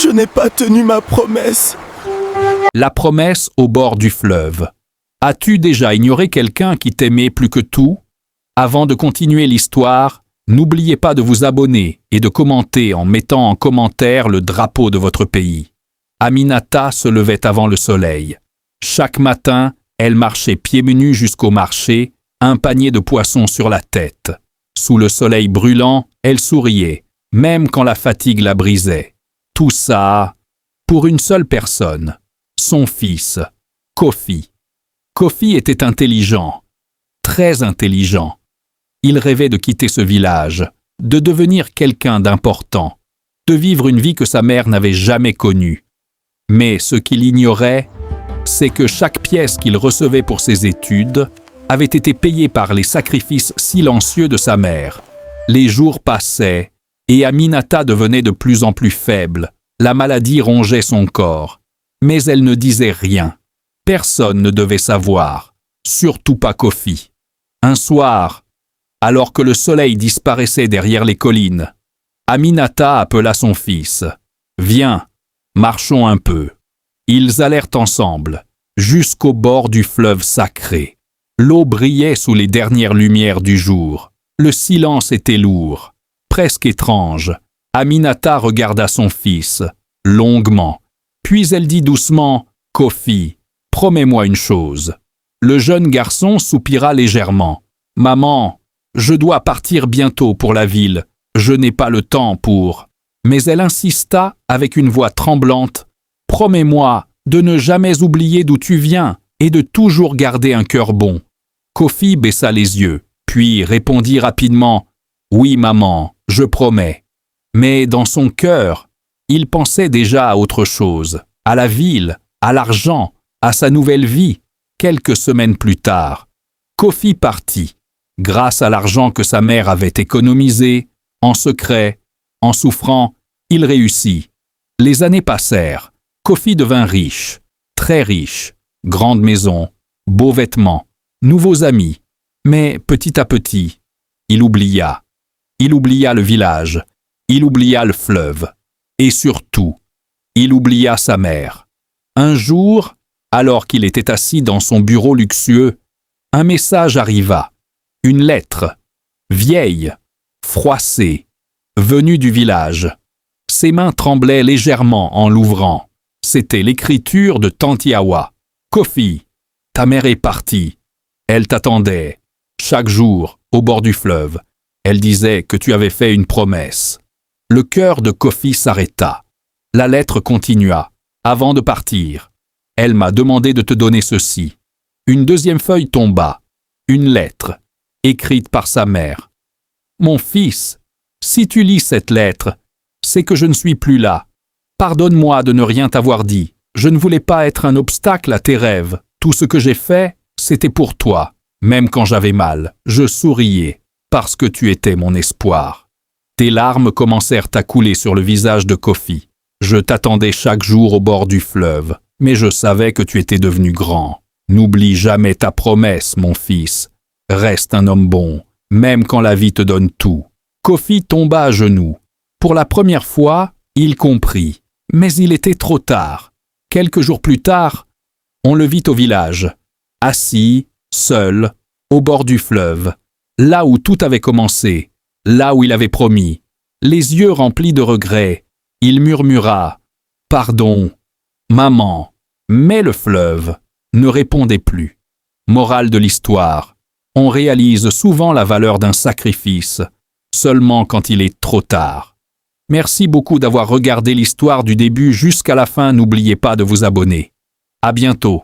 Je n'ai pas tenu ma promesse. La promesse au bord du fleuve. As-tu déjà ignoré quelqu'un qui t'aimait plus que tout? Avant de continuer l'histoire, n'oubliez pas de vous abonner et de commenter en mettant en commentaire le drapeau de votre pays. Aminata se levait avant le soleil. Chaque matin, elle marchait pieds nus jusqu'au marché, un panier de poissons sur la tête. Sous le soleil brûlant, elle souriait, même quand la fatigue la brisait. Tout ça, pour une seule personne, son fils, Kofi. Kofi était intelligent, très intelligent. Il rêvait de quitter ce village, de devenir quelqu'un d'important, de vivre une vie que sa mère n'avait jamais connue. Mais ce qu'il ignorait, c'est que chaque pièce qu'il recevait pour ses études avait été payée par les sacrifices silencieux de sa mère. Les jours passaient et Aminata devenait de plus en plus faible. La maladie rongeait son corps, mais elle ne disait rien. Personne ne devait savoir, surtout pas Kofi. Un soir, alors que le soleil disparaissait derrière les collines, Aminata appela son fils. « Viens, marchons un peu. » Ils allèrent ensemble, jusqu'au bord du fleuve sacré. L'eau brillait sous les dernières lumières du jour. Le silence était lourd, presque étrange. Aminata regarda son fils, longuement. Puis elle dit doucement « Kofi, promets-moi une chose. » Le jeune garçon soupira légèrement. « Maman, je dois partir bientôt pour la ville. Je n'ai pas le temps pour... » Mais elle insista avec une voix tremblante. « Promets-moi de ne jamais oublier d'où tu viens et de toujours garder un cœur bon. » Kofi baissa les yeux, puis répondit rapidement « Oui, maman, je promets. » Mais dans son cœur, il pensait déjà à autre chose, à la ville, à l'argent, à sa nouvelle vie. Quelques semaines plus tard, Kofi partit. Grâce à l'argent que sa mère avait économisé, en secret, en souffrant, il réussit. Les années passèrent. Kofi devint riche, très riche, grande maison, beaux vêtements, nouveaux amis. Mais petit à petit, il oublia. Il oublia le village, il oublia le fleuve. Et surtout, il oublia sa mère. Un jour, alors qu'il était assis dans son bureau luxueux, un message arriva. Une lettre, vieille, froissée, venue du village. Ses mains tremblaient légèrement en l'ouvrant. C'était l'écriture de Tantiawa. « Kofi, ta mère est partie. Elle t'attendait, chaque jour, au bord du fleuve. Elle disait que tu avais fait une promesse. » Le cœur de Kofi s'arrêta. La lettre continua. « Avant de partir, elle m'a demandé de te donner ceci. » Une deuxième feuille tomba. Une lettre, écrite par sa mère. « Mon fils, si tu lis cette lettre, c'est que je ne suis plus là. Pardonne-moi de ne rien t'avoir dit. Je ne voulais pas être un obstacle à tes rêves. Tout ce que j'ai fait, c'était pour toi. Même quand j'avais mal, je souriais, parce que tu étais mon espoir. » Tes larmes commencèrent à couler sur le visage de Kofi. Je t'attendais chaque jour au bord du fleuve, mais je savais que tu étais devenu grand. N'oublie jamais ta promesse, mon fils. Reste un homme bon, même quand la vie te donne tout. Kofi tomba à genoux. Pour la première fois, il comprit. Mais il était trop tard. Quelques jours plus tard, on le vit au village, assis, seul, au bord du fleuve, là où tout avait commencé, là où il avait promis. Les yeux remplis de regrets, il murmura « Pardon, maman », mais le fleuve ne répondait plus. Morale de l'histoire, on réalise souvent la valeur d'un sacrifice, seulement quand il est trop tard. Merci beaucoup d'avoir regardé l'histoire du début jusqu'à la fin. N'oubliez pas de vous abonner. À bientôt.